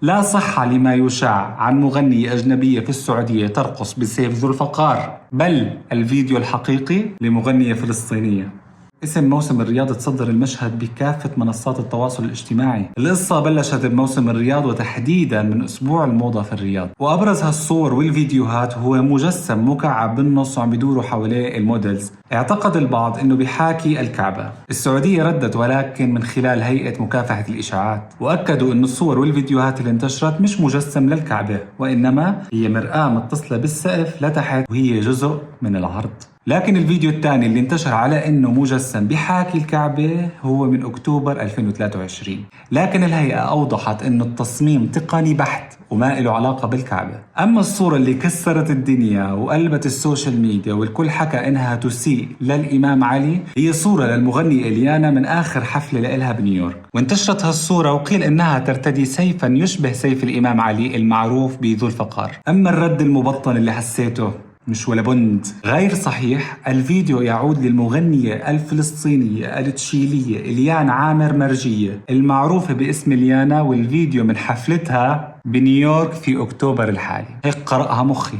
لا صحة لما يشاع عن مغنية أجنبية في السعودية ترقص بسيف ذو الفقار، بل الفيديو الحقيقي لمغنية فلسطينية. اسم موسم الرياض تصدر المشهد بكافة منصات التواصل الاجتماعي. القصة بلشت بموسم الرياض وتحديدا من أسبوع الموضة في الرياض، وأبرز هالصور والفيديوهات هو مجسم مكعب بالنص وعم بيدوروا حواليه الموديلز. اعتقد البعض انه بيحاكي الكعبة. السعودية ردت ولكن من خلال هيئة مكافحة الإشاعات، وأكدوا انه الصور والفيديوهات اللي انتشرت مش مجسم للكعبة، وإنما هي مرآة متصلة بالسقف لتحت وهي جزء من العرض. لكن الفيديو الثاني اللي انتشر على انه مجسم بحاكي الكعبة هو من اكتوبر 2023، لكن الهيئة اوضحت انه التصميم تقني بحت وما له علاقة بالكعبة. اما الصورة اللي كسرت الدنيا وقلبت السوشيال ميديا والكل حكى انها تسيء للامام علي، هي صورة للمغنية إليانا من اخر حفلة لها بنيويورك، وانتشرت هالصورة وقيل انها ترتدي سيفا يشبه سيف الامام علي المعروف بذو الفقار. اما الرد المبطن اللي حسيته مش ولا بند غير صحيح. الفيديو يعود للمغنية الفلسطينية التشيلية إليان عامر مرجية المعروفة باسم إليانا، والفيديو من حفلتها بنيويورك في أكتوبر الحالي. هيك قرأها مخي.